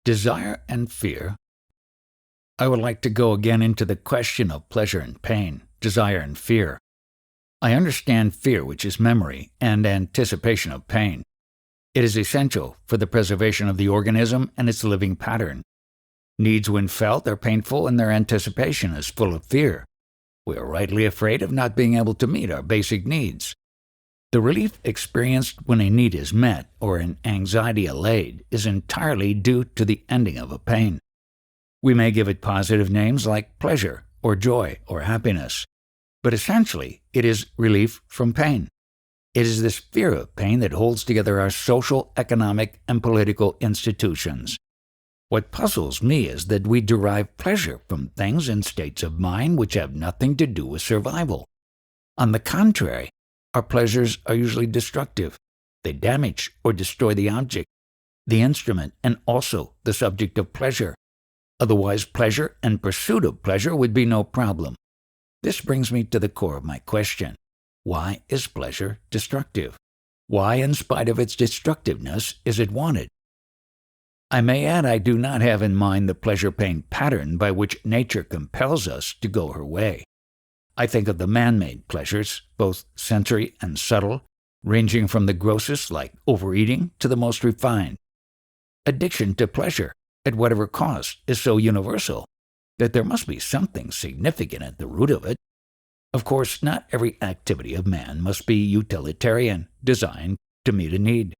Desire and fear. I would like to go again into the question of pleasure and pain, desire and fear. I understand fear, which is memory, and anticipation of pain. It is essential for the preservation of the organism and its living pattern. Needs, when felt, are painful, and their anticipation is full of fear. We are rightly afraid of not being able to meet our basic needs. The relief experienced when a need is met or an anxiety allayed is entirely due to the ending of a pain. We may give it positive names like pleasure or joy or happiness, but essentially it is relief from pain. It is this fear of pain that holds together our social, economic, and political institutions. What puzzles me is that we derive pleasure from things and states of mind which have nothing to do with survival. On the contrary, our pleasures are usually destructive. They damage or destroy the object, the instrument, and also the subject of pleasure. Otherwise, pleasure and pursuit of pleasure would be no problem. This brings me to the core of my question. Why is pleasure destructive? Why, in spite of its destructiveness, is it wanted? I may add I do not have in mind the pleasure-pain pattern by which nature compels us to go her way. I think of the man-made pleasures, both sensory and subtle, ranging from the grossest, like overeating, to the most refined. Addiction to pleasure, at whatever cost, is so universal that there must be something significant at the root of it. Of course, not every activity of man must be utilitarian, designed to meet a need.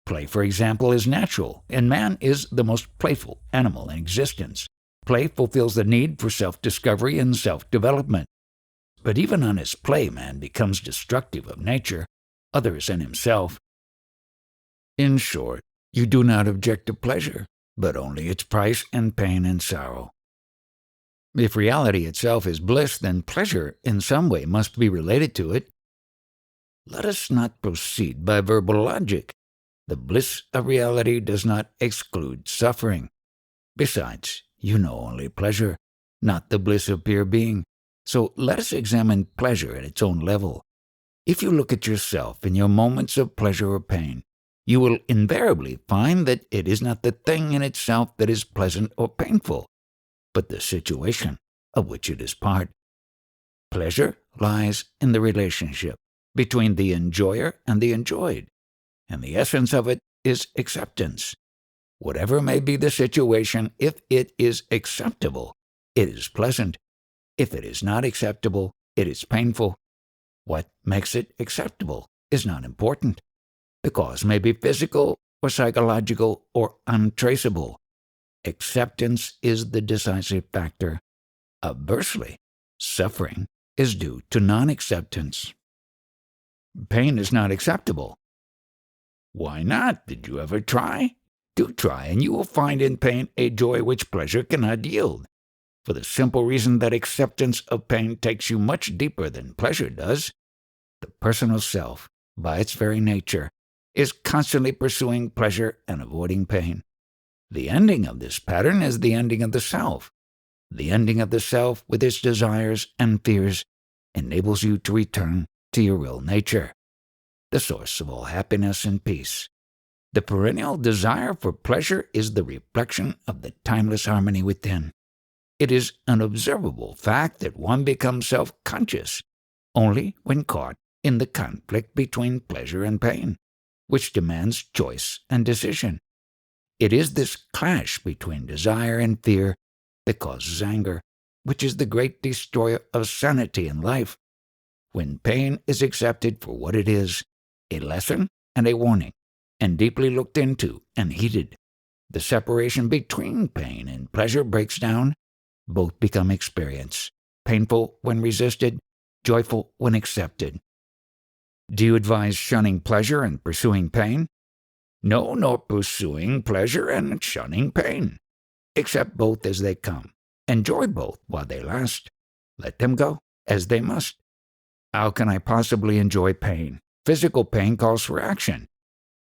Play, for example, is natural, and man is the most playful animal in existence. Play fulfills the need for self-discovery and self-development. But even on his play, man becomes destructive of nature, others, and himself. In short, you do not object to pleasure, but only its price and pain and sorrow. If reality itself is bliss, then pleasure in some way must be related to it. Let us not proceed by verbal logic. The bliss of reality does not exclude suffering. Besides, you know only pleasure, not the bliss of pure being. So let us examine pleasure at its own level. If you look at yourself in your moments of pleasure or pain, you will invariably find that it is not the thing in itself that is pleasant or painful, but the situation of which it is part. Pleasure lies in the relationship between the enjoyer and the enjoyed, and the essence of it is acceptance. Whatever may be the situation, if it is acceptable, it is pleasant. If it is not acceptable, it is painful. What makes it acceptable is not important. The cause may be physical or psychological or untraceable. Acceptance is the decisive factor. Conversely, suffering is due to non-acceptance. Pain is not acceptable. Why not? Did you ever try? Do try, and you will find in pain a joy which pleasure cannot yield, for the simple reason that acceptance of pain takes you much deeper than pleasure does. The personal self, by its very nature, is constantly pursuing pleasure and avoiding pain. The ending of this pattern is the ending of the self. The ending of the self with its desires and fears enables you to return to your real nature, the source of all happiness and peace. The perennial desire for pleasure is the reflection of the timeless harmony within. It is an observable fact that one becomes self-conscious only when caught in the conflict between pleasure and pain, which demands choice and decision. It is this clash between desire and fear that causes anger, which is the great destroyer of sanity in life. When pain is accepted for what it is, a lesson and a warning, and deeply looked into and heeded, the separation between pain and pleasure breaks down. Both become experience, painful when resisted, joyful when accepted. Do you advise shunning pleasure and pursuing pain? No, nor pursuing pleasure and shunning pain. Accept both as they come. Enjoy both while they last. Let them go as they must. How can I possibly enjoy pain? Physical pain calls for action.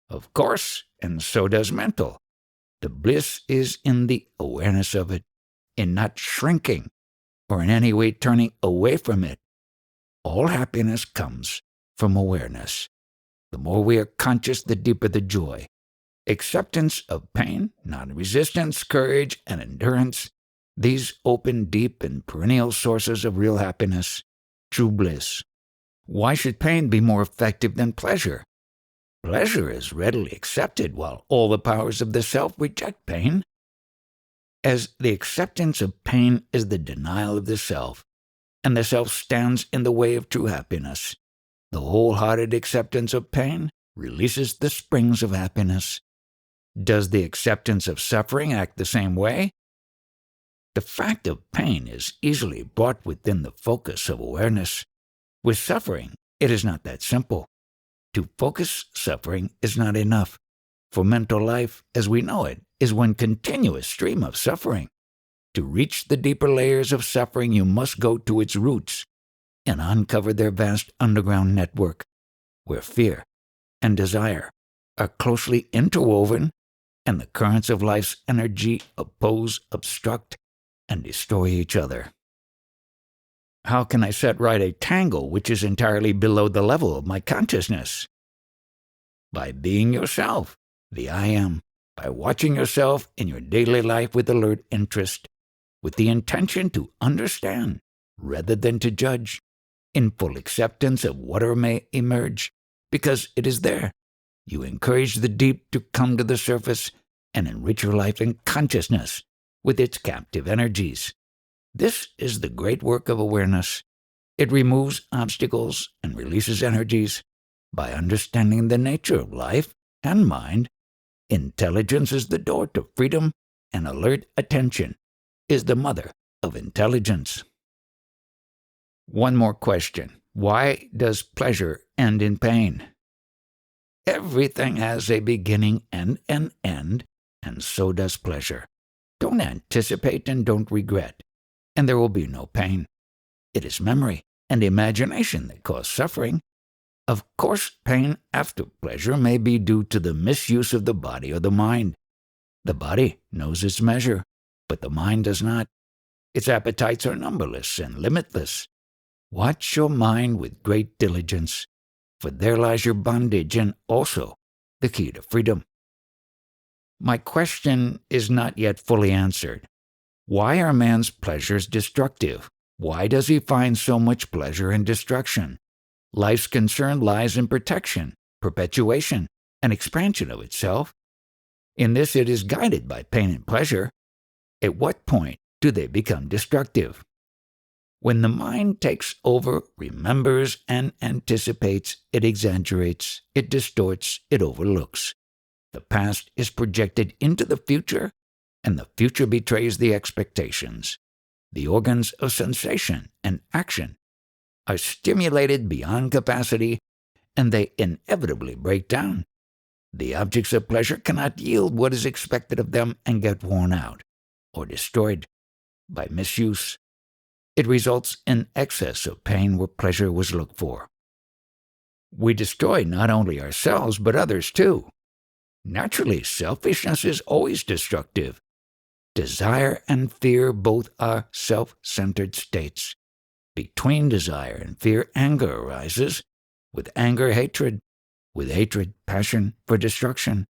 Of course, and so does mental. The bliss is in the awareness of it, in not shrinking or in any way turning away from it. All happiness comes from awareness. The more we are conscious, the deeper the joy. Acceptance of pain, non-resistance, courage, and endurance, these open deep and perennial sources of real happiness, true bliss. Why should pain be more effective than pleasure? Pleasure is readily accepted, while all the powers of the self reject pain. As the acceptance of pain is the denial of the self, and the self stands in the way of true happiness, the wholehearted acceptance of pain releases the springs of happiness. Does the acceptance of suffering act the same way? The fact of pain is easily brought within the focus of awareness. With suffering, it is not that simple. To focus suffering is not enough, for mental life, as we know it, is one continuous stream of suffering. To reach the deeper layers of suffering, you must go to its roots and uncover their vast underground network, where fear and desire are closely interwoven, and the currents of life's energy oppose, obstruct, and destroy each other. How can I set right a tangle which is entirely below the level of my consciousness? By being yourself, the I Am, by watching yourself in your daily life with alert interest, with the intention to understand rather than to judge, in full acceptance of whatever may emerge, because it is there. You encourage the deep to come to the surface and enrich your life in consciousness with its captive energies. This is the great work of awareness. It removes obstacles and releases energies. By understanding the nature of life and mind, intelligence is the door to freedom, and alert attention is the mother of intelligence. One more question. Why does pleasure end in pain? Everything has a beginning and an end, and so does pleasure. Don't anticipate and don't regret, and there will be no pain. It is memory and imagination that cause suffering. Of course, pain after pleasure may be due to the misuse of the body or the mind. The body knows its measure, but the mind does not. Its appetites are numberless and limitless. Watch your mind with great diligence, for there lies your bondage and also the key to freedom. My question is not yet fully answered. Why are man's pleasures destructive? Why does he find so much pleasure in destruction? Life's concern lies in protection, perpetuation, and expansion of itself. In this it is guided by pain and pleasure. At what point do they become destructive? When the mind takes over, remembers, and anticipates, it exaggerates, it distorts, it overlooks. The past is projected into the future, and the future betrays the expectations. The organs of sensation and action are stimulated beyond capacity, and they inevitably break down. The objects of pleasure cannot yield what is expected of them and get worn out or destroyed by misuse. It results in excess of pain where pleasure was looked for. We destroy not only ourselves but others too. Naturally, selfishness is always destructive. Desire and fear both are self-centered states. Between desire and fear, anger arises. With anger, hatred. With hatred, passion for destruction.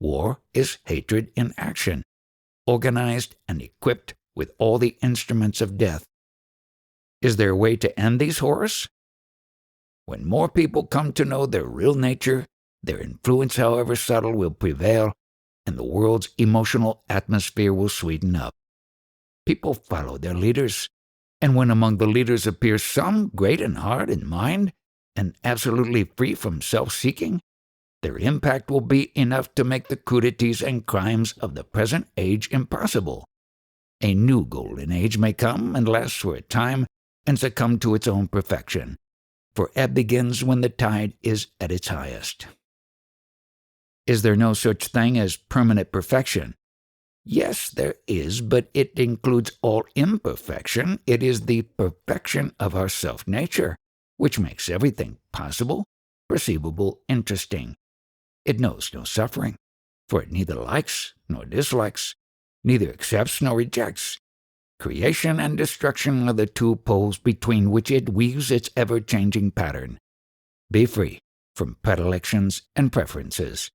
War is hatred in action, organized and equipped with all the instruments of death. Is there a way to end these horrors? When more people come to know their real nature, their influence, however subtle, will prevail, and the world's emotional atmosphere will sweeten up. People follow their leaders, and when among the leaders appears some great in heart and mind, and absolutely free from self-seeking, their impact will be enough to make the crudities and crimes of the present age impossible. A new golden age may come and last for a time and succumb to its own perfection, for ebb begins when the tide is at its highest. Is there no such thing as permanent perfection? Yes, there is, but it includes all imperfection. It is the perfection of our self-nature, which makes everything possible, perceivable, interesting. It knows no suffering, for it neither likes nor dislikes, neither accepts nor rejects. Creation and destruction are the two poles between which it weaves its ever-changing pattern. Be free from predilections and preferences,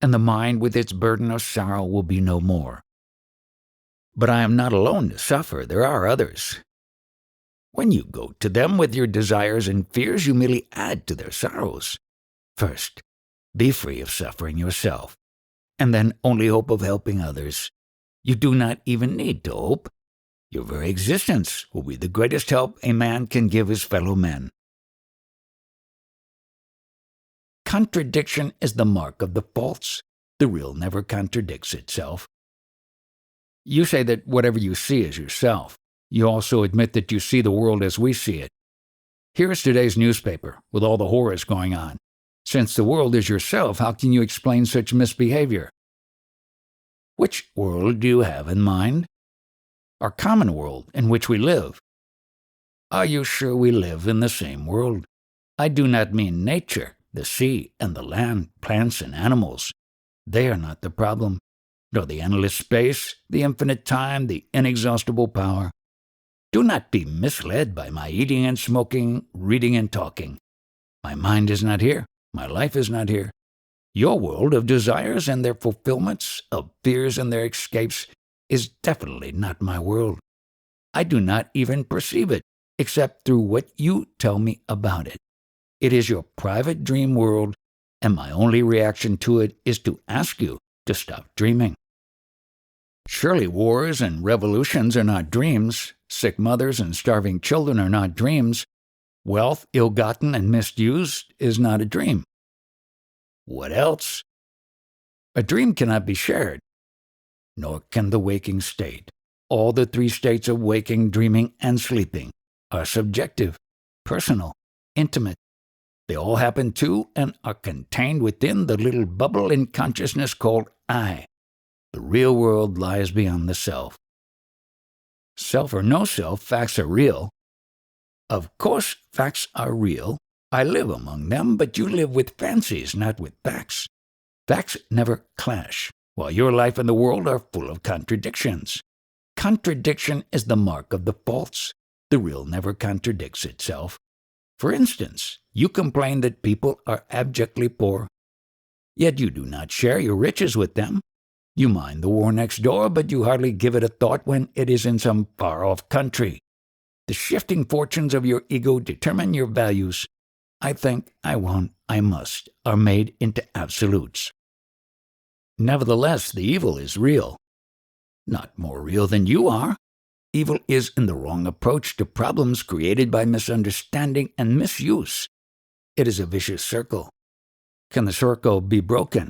and the mind with its burden of sorrow will be no more. But I am not alone to suffer. There are others. When you go to them with your desires and fears, you merely add to their sorrows. First, be free of suffering yourself, and then only hope of helping others. You do not even need to hope. Your very existence will be the greatest help a man can give his fellow men. Contradiction is the mark of the false. The real never contradicts itself. You say that whatever you see is yourself. You also admit that you see the world as we see it. Here is today's newspaper, with all the horrors going on. Since the world is yourself, how can you explain such misbehavior? Which world do you have in mind? Our common world in which we live. Are you sure we live in the same world? I do not mean nature, the sea and the land, plants and animals. They are not the problem, nor the endless space, the infinite time, the inexhaustible power. Do not be misled by my eating and smoking, reading and talking. My mind is not here. My life is not here. Your world of desires and their fulfillments, of fears and their escapes, is definitely not my world. I do not even perceive it, except through what you tell me about it. It is your private dream world, and my only reaction to it is to ask you to stop dreaming. Surely wars and revolutions are not dreams. Sick mothers and starving children are not dreams. Wealth, ill-gotten and misused, is not a dream. What else? A dream cannot be shared, nor can the waking state. All the three states of waking, dreaming, and sleeping are subjective, personal, intimate. They all happen to and are contained within the little bubble in consciousness called I. The real world lies beyond the self. Self or no self, facts are real. Of course, facts are real. I live among them, but you live with fancies, not with facts. Facts never clash, while your life and the world are full of contradictions. Contradiction is the mark of the false. The real never contradicts itself. For instance, you complain that people are abjectly poor, yet you do not share your riches with them. You mind the war next door, but you hardly give it a thought when it is in some far-off country. The shifting fortunes of your ego determine your values. I think, I want, I must, are made into absolutes. Nevertheless, the evil is real. Not more real than you are. Evil is in the wrong approach to problems created by misunderstanding and misuse. It is a vicious circle. Can the circle be broken?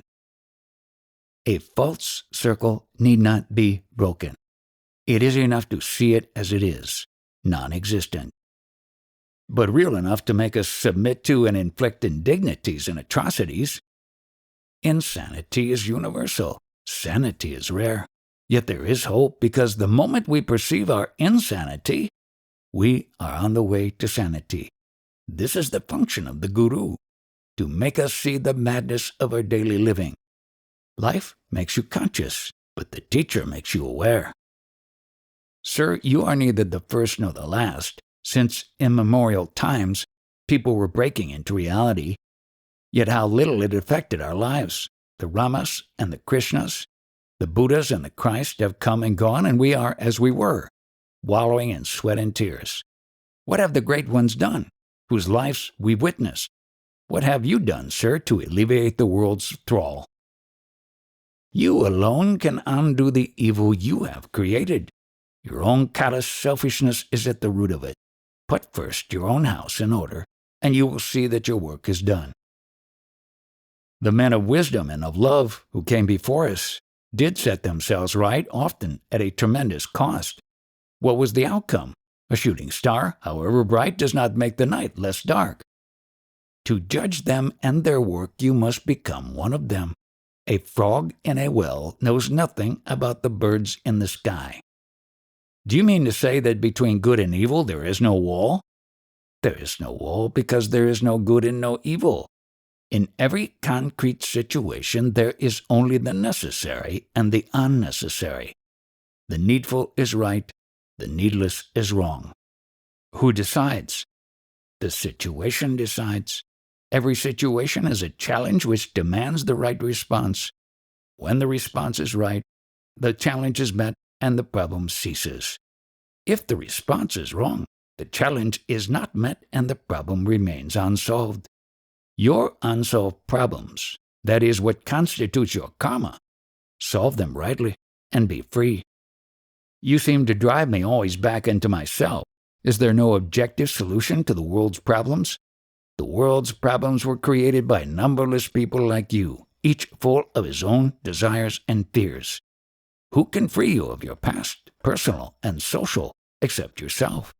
A false circle need not be broken. It is enough to see it as it is, non-existent, but real enough to make us submit to and inflict indignities and atrocities. Insanity is universal. Sanity is rare. Yet there is hope, because the moment we perceive our insanity, we are on the way to sanity. This is the function of the Guru, to make us see the madness of our daily living. Life makes you conscious, but the teacher makes you aware. Sir, you are neither the first nor the last. Since immemorial times, people were breaking into reality. Yet how little it affected our lives. The Ramas and the Krishnas, the Buddhas and the Christ have come and gone, and we are as we were, wallowing in sweat and tears. What have the great ones done, whose lives we've witnessed? What have you done, sir, to alleviate the world's thrall? You alone can undo the evil you have created. Your own callous selfishness is at the root of it. Put first your own house in order, and you will see that your work is done. The men of wisdom and of love who came before us did set themselves right, often at a tremendous cost. What was the outcome? A shooting star, however bright, does not make the night less dark. To judge them and their work, you must become one of them. A frog in a well knows nothing about the birds in the sky. Do you mean to say that between good and evil there is no wall? There is no wall because there is no good and no evil. In every concrete situation there is only the necessary and the unnecessary. The needful is right, the needless is wrong. Who decides? The situation decides. Every situation is a challenge which demands the right response. When the response is right, the challenge is met and the problem ceases. If the response is wrong, the challenge is not met and the problem remains unsolved. Your unsolved problems, that is what constitutes your karma, solve them rightly and be free. You seem to drive me always back into myself. Is there no objective solution to the world's problems? The world's problems were created by numberless people like you, each full of his own desires and fears. Who can free you of your past, personal and social, except yourself?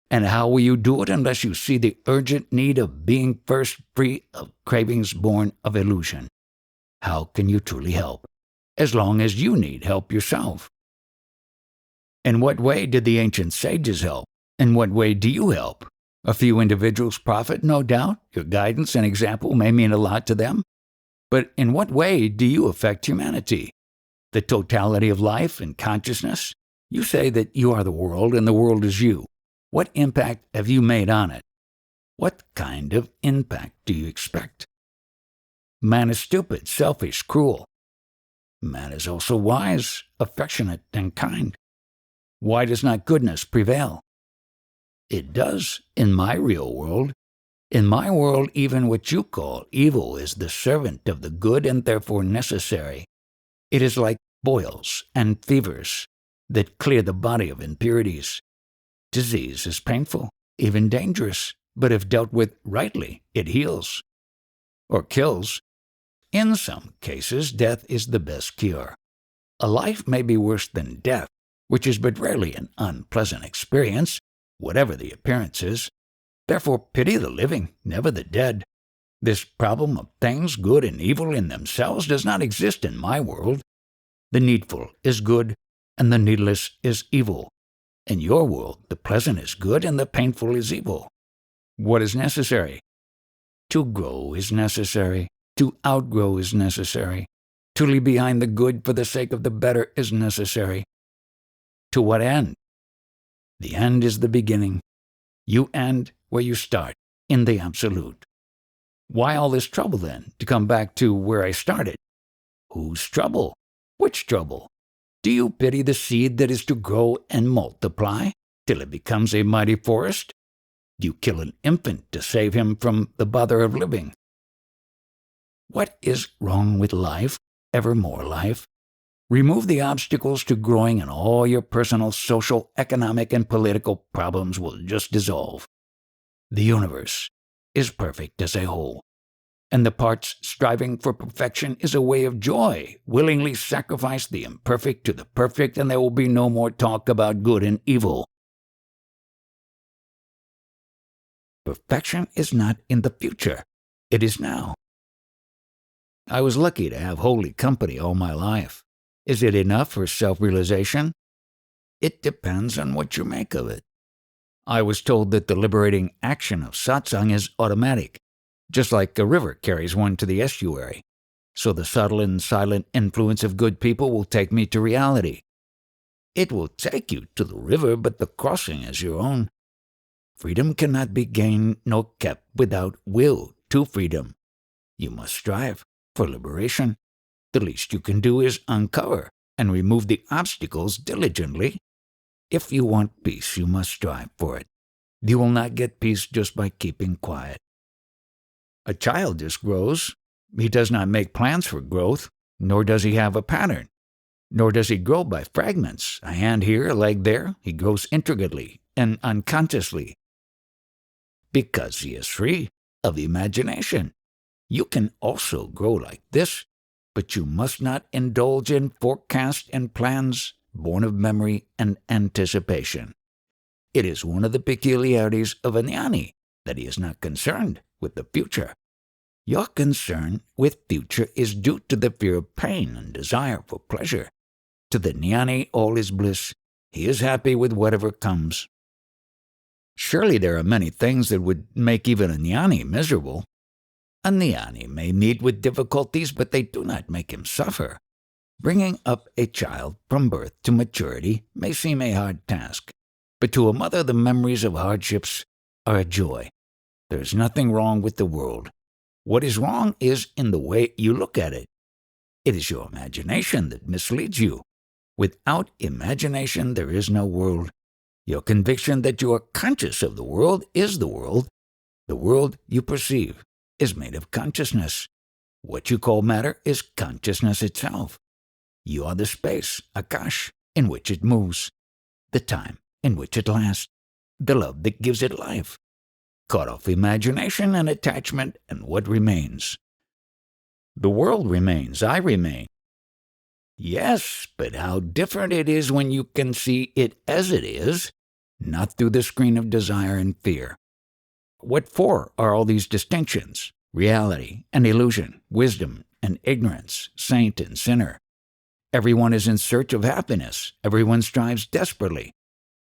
And how will you do it unless you see the urgent need of being first free of cravings born of illusion? How can you truly help, as long as you need help yourself? In what way did the ancient sages help? In what way do you help? A few individuals profit, no doubt. Your guidance and example may mean a lot to them. But in what way do you affect humanity? The totality of life and consciousness? You say that you are the world and the world is you. What impact have you made on it? What kind of impact do you expect? Man is stupid, selfish, cruel. Man is also wise, affectionate, and kind. Why does not goodness prevail? It does in my real world. In my world, even what you call evil is the servant of the good and therefore necessary. It is like boils and fevers that clear the body of impurities. Disease is painful, even dangerous, but if dealt with rightly, it heals. Or kills. In some cases, death is the best cure. A life may be worse than death, which is but rarely an unpleasant experience, whatever the appearances. Therefore pity the living, never the dead. This problem of things good and evil in themselves does not exist in my world. The needful is good, and the needless is evil. In your world, the pleasant is good, and the painful is evil. What is necessary? To grow is necessary. To outgrow is necessary. To leave behind the good for the sake of the better is necessary. To what end? The end is the beginning. You end where you start, in the absolute. Why all this trouble, then, to come back to where I started? Whose trouble? Which trouble? Do you pity the seed that is to grow and multiply till it becomes a mighty forest? Do you kill an infant to save him from the bother of living? What is wrong with life, evermore life? Remove the obstacles to growing and all your personal, social, economic, and political problems will just dissolve. The universe is perfect as a whole, and the parts striving for perfection is a way of joy. Willingly sacrifice the imperfect to the perfect, and there will be no more talk about good and evil. Perfection is not in the future. It is now. I was lucky to have holy company all my life. Is it enough for self-realization? It depends on what you make of it. I was told that the liberating action of satsang is automatic, just like a river carries one to the estuary. So the subtle and silent influence of good people will take me to reality. It will take you to the river, but the crossing is your own. Freedom cannot be gained nor kept without will to freedom. You must strive for liberation. The least you can do is uncover and remove the obstacles diligently. If you want peace, you must strive for it. You will not get peace just by keeping quiet. A child just grows. He does not make plans for growth, nor does he have a pattern. Nor does he grow by fragments, a hand here, a leg there. He grows intricately and unconsciously. Because he is free of imagination. You can also grow like this, but you must not indulge in forecasts and plans born of memory and anticipation. It is one of the peculiarities of a jnani that he is not concerned with the future. Your concern with future is due to the fear of pain and desire for pleasure. To the jnani, all is bliss. He is happy with whatever comes. Surely there are many things that would make even a jnani miserable. A jnani may meet with difficulties, but they do not make him suffer. Bringing up a child from birth to maturity may seem a hard task, but to a mother the memories of hardships are a joy. There is nothing wrong with the world. What is wrong is in the way you look at it. It is your imagination that misleads you. Without imagination, there is no world. Your conviction that you are conscious of the world is the world. The world you perceive is made of consciousness. What you call matter is consciousness itself. You are the space, Akash, in which it moves, the time in which it lasts, the love that gives it life. Cut off imagination and attachment, and what remains? The world remains, I remain. Yes, but how different it is when you can see it as it is, not through the screen of desire and fear. What for are all these distinctions? Reality and illusion, wisdom and ignorance, saint and sinner. Everyone is in search of happiness. Everyone strives desperately.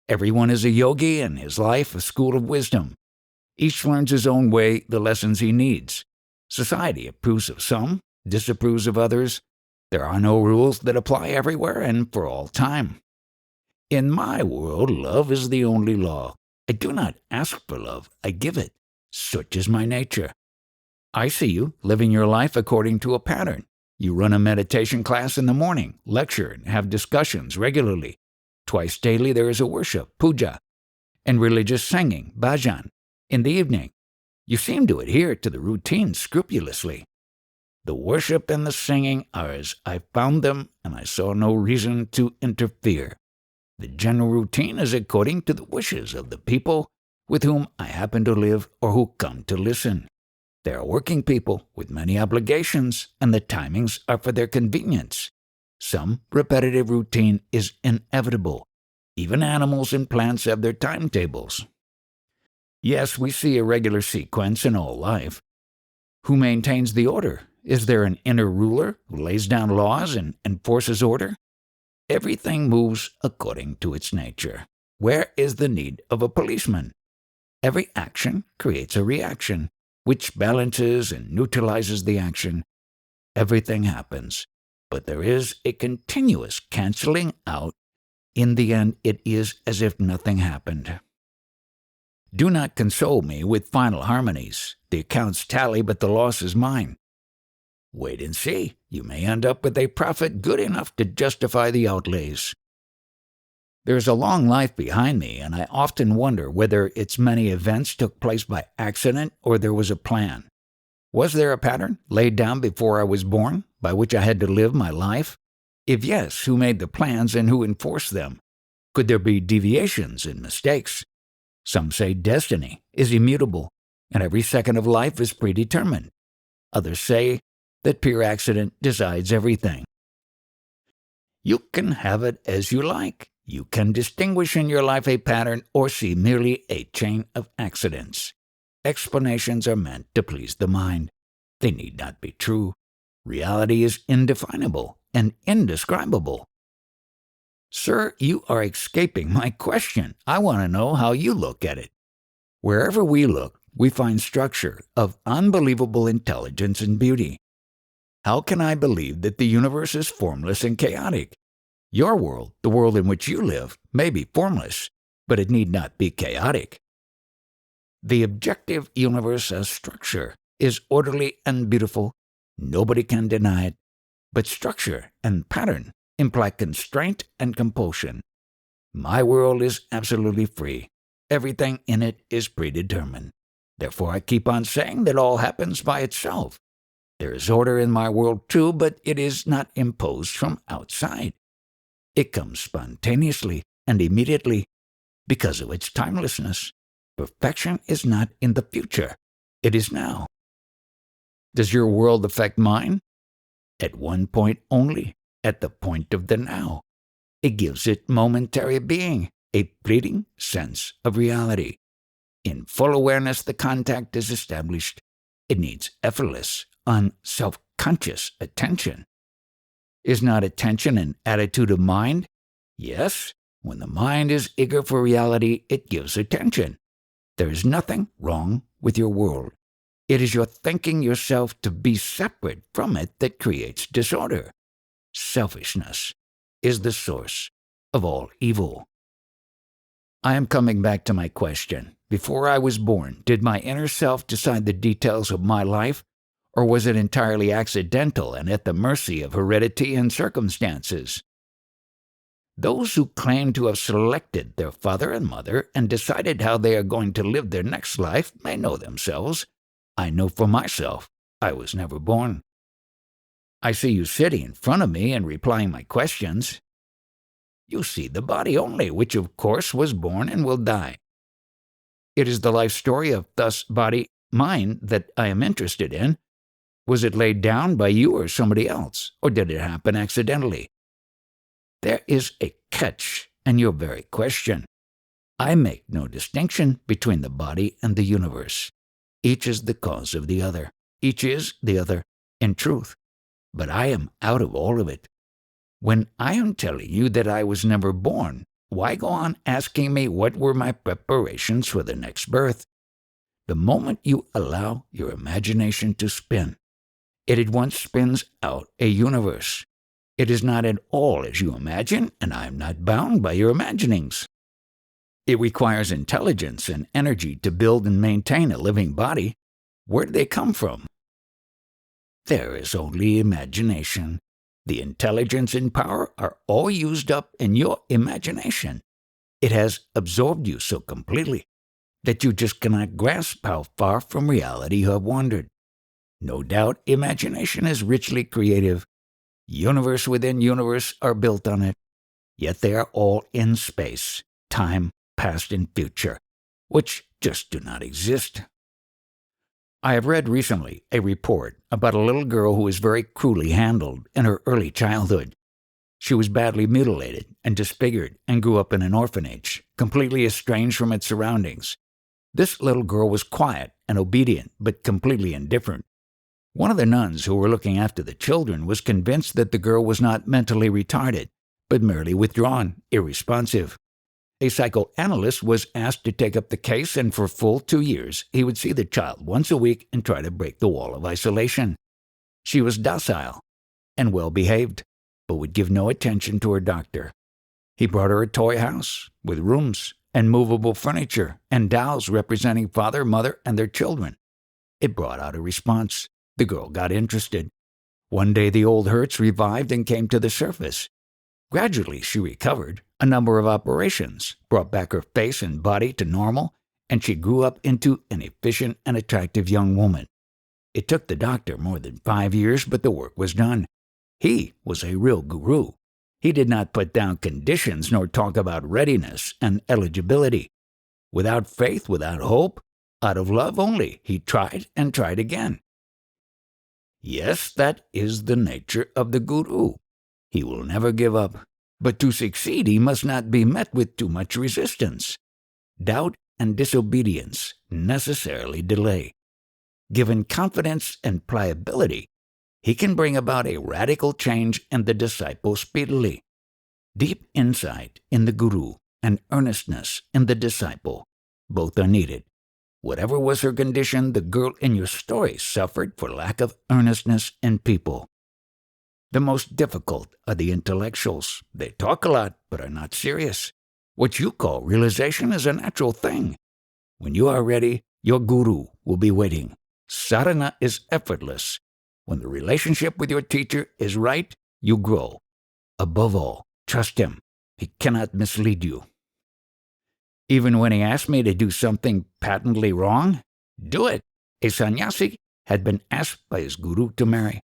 Everyone is a yogi and his life a school of wisdom. Each learns his own way the lessons he needs. Society approves of some, disapproves of others. There are no rules that apply everywhere and for all time. In my world, love is the only law. I do not ask for love, I give it. Such is my nature. I see you living your life according to a pattern. You run a meditation class in the morning, lecture, and have discussions regularly. Twice daily there is a worship, puja, and religious singing, bhajan. In the evening, you seem to adhere to the routine scrupulously. The worship and the singing are as I found them, and I saw no reason to interfere. The general routine is according to the wishes of the people with whom I happen to live or who come to listen. They are working people with many obligations, and the timings are for their convenience. Some repetitive routine is inevitable. Even animals and plants have their timetables. Yes, we see a regular sequence in all life. Who maintains the order? Is there an inner ruler who lays down laws and enforces order? Everything moves according to its nature. Where is the need of a policeman? Every action creates a reaction, which balances and neutralizes the action. Everything happens, but there is a continuous canceling out. In the end, it is as if nothing happened. Do not console me with final harmonies. The accounts tally, but the loss is mine. Wait and see. You may end up with a profit good enough to justify the outlays. There is a long life behind me, and I often wonder whether its many events took place by accident or there was a plan. Was there a pattern laid down before I was born, by which I had to live my life? If yes, who made the plans and who enforced them? Could there be deviations and mistakes? Some say destiny is immutable, and every second of life is predetermined. Others say that pure accident decides everything. You can have it as you like. You can distinguish in your life a pattern or see merely a chain of accidents. Explanations are meant to please the mind. They need not be true. Reality is indefinable and indescribable. Sir, you are escaping my question. I want to know how you look at it. Wherever we look, we find structure of unbelievable intelligence and beauty. How can I believe that the universe is formless and chaotic? Your world, the world in which you live, may be formless, but it need not be chaotic. The objective universe as structure is orderly and beautiful. Nobody can deny it. But structure and pattern imply constraint and compulsion. My world is absolutely free. Everything in it is predetermined. Therefore, I keep on saying that all happens by itself. There is order in my world too, but it is not imposed from outside. It comes spontaneously and immediately because of its timelessness. Perfection is not in the future. It is now. Does your world affect mine? At one point only, at the point of the now. It gives it momentary being, a fleeting sense of reality. In full awareness, the contact is established. It needs effortless, unself-conscious attention. Is not attention an attitude of mind? Yes. When the mind is eager for reality, it gives attention. There is nothing wrong with your world. It is your thinking yourself to be separate from it that creates disorder. Selfishness is the source of all evil. I am coming back to my question. Before I was born, did my inner self decide the details of my life, Or was it entirely accidental and at the mercy of heredity and circumstances? Those who claim to have selected their father and mother and decided how they are going to live their next life may know themselves. I know for myself, I was never born. I see you sitting in front of me and replying my questions. You see the body only, which of course was born and will die. It is the life story of thus body, mine, that I am interested in. Was it laid down by you or somebody else, or did it happen accidentally? There is a catch in your very question. I make no distinction between the body and the universe. Each is the cause of the other. Each is the other, in truth. But I am out of all of it. When I am telling you that I was never born, why go on asking me what were my preparations for the next birth? The moment you allow your imagination to spin, it at once spins out a universe. It is not at all as you imagine, and I am not bound by your imaginings. It requires intelligence and energy to build and maintain a living body. Where do they come from? There is only imagination. The intelligence and power are all used up in your imagination. It has absorbed you so completely that you just cannot grasp how far from reality you have wandered. No doubt imagination is richly creative. Universe within universe are built on it, yet they are all in space, time, past and future, which just do not exist. I have read recently a report about a little girl who was very cruelly handled in her early childhood. She was badly mutilated and disfigured and grew up in an orphanage, completely estranged from its surroundings. This little girl was quiet and obedient, but completely indifferent. One of the nuns who were looking after the children was convinced that the girl was not mentally retarded, but merely withdrawn, irresponsive. A psychoanalyst was asked to take up the case, and for full 2 years he would see the child once a week and try to break the wall of isolation. She was docile and well-behaved, but would give no attention to her doctor. He brought her a toy house with rooms and movable furniture and dolls representing father, mother, and their children. It brought out a response. The girl got interested. One day the old hurts revived and came to the surface. Gradually she recovered. A number of operations brought back her face and body to normal, and she grew up into an efficient and attractive young woman. It took the doctor more than 5 years, but the work was done. He was a real guru. He did not put down conditions nor talk about readiness and eligibility. Without faith, without hope, out of love only, he tried and tried again. Yes, that is the nature of the guru. He will never give up. But to succeed, he must not be met with too much resistance. Doubt and disobedience necessarily delay. Given confidence and pliability, he can bring about a radical change in the disciple speedily. Deep insight in the guru and earnestness in the disciple, both are needed. Whatever was her condition, the girl in your story suffered for lack of earnestness in people. The most difficult are the intellectuals. They talk a lot, but are not serious. What you call realization is a natural thing. When you are ready, your guru will be waiting. Sadhana is effortless. When the relationship with your teacher is right, you grow. Above all, trust him. He cannot mislead you. Even when he asked me to do something patently wrong, do it. A sannyasi had been asked by his guru to marry.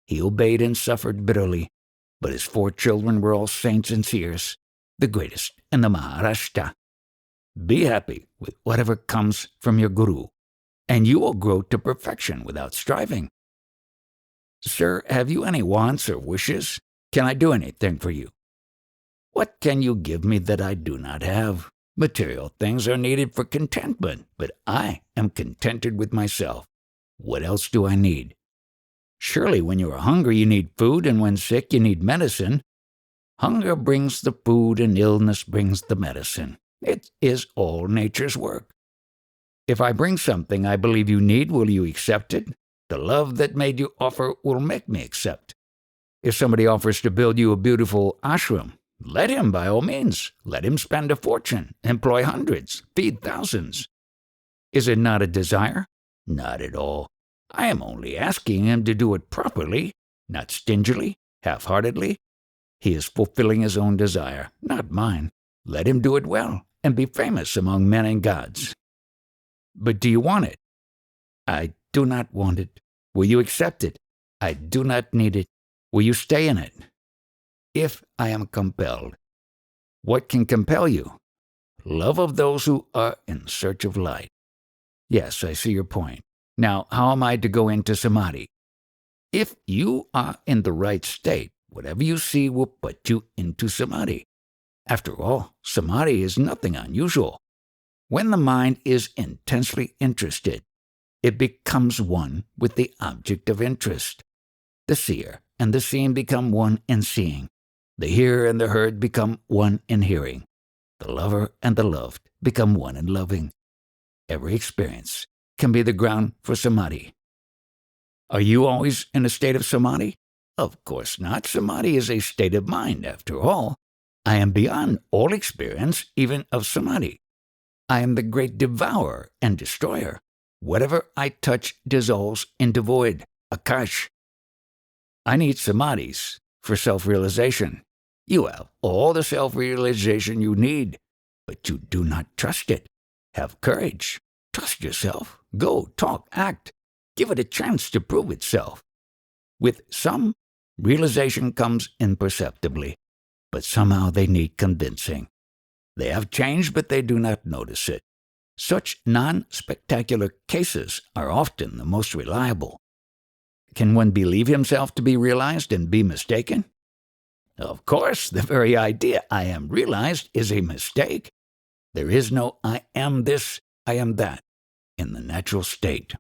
He obeyed and suffered bitterly, but his 4 children were all saints and seers, the greatest in the Maharashtra. Be happy with whatever comes from your guru, and you will grow to perfection without striving. Sir, have you any wants or wishes? Can I do anything for you? What can you give me that I do not have? Material things are needed for contentment, but I am contented with myself. What else do I need? Surely when you are hungry you need food, and when sick you need medicine. Hunger brings the food, and illness brings the medicine. It is all nature's work. If I bring something I believe you need, will you accept it? The love that made you offer will make me accept. If somebody offers to build you a beautiful ashram, let him by all means. Let him spend a fortune, employ hundreds, feed thousands. Is it not a desire? Not at all. I am only asking him to do it properly, not stingily, half-heartedly. He is fulfilling his own desire, not mine. Let him do it well and be famous among men and gods. But do you want it? I do not want it. Will you accept it? I do not need it. Will you stay in it? If I am compelled. What can compel you? Love of those who are in search of light. Yes, I see your point. Now, how am I to go into samadhi? If you are in the right state, whatever you see will put you into samadhi. After all, samadhi is nothing unusual. When the mind is intensely interested, it becomes one with the object of interest. The seer and the seen become one in seeing. The hearer and the heard become one in hearing. The lover and the loved become one in loving. Every experience can be the ground for samadhi. Are you always in a state of samadhi? Of course not. Samadhi is a state of mind, after all. I am beyond all experience, even of samadhi. I am the great devourer and destroyer. Whatever I touch dissolves into void, akash. I need samadhis for self-realization. You have all the self-realization you need, but you do not trust it. Have courage. Trust yourself. Go, talk, act. Give it a chance to prove itself. With some, realization comes imperceptibly, but somehow they need convincing. They have changed, but they do not notice it. Such non-spectacular cases are often the most reliable. Can one believe himself to be realized and be mistaken? Of course, the very idea I am realized is a mistake. There is no I am this, I am that in the natural state.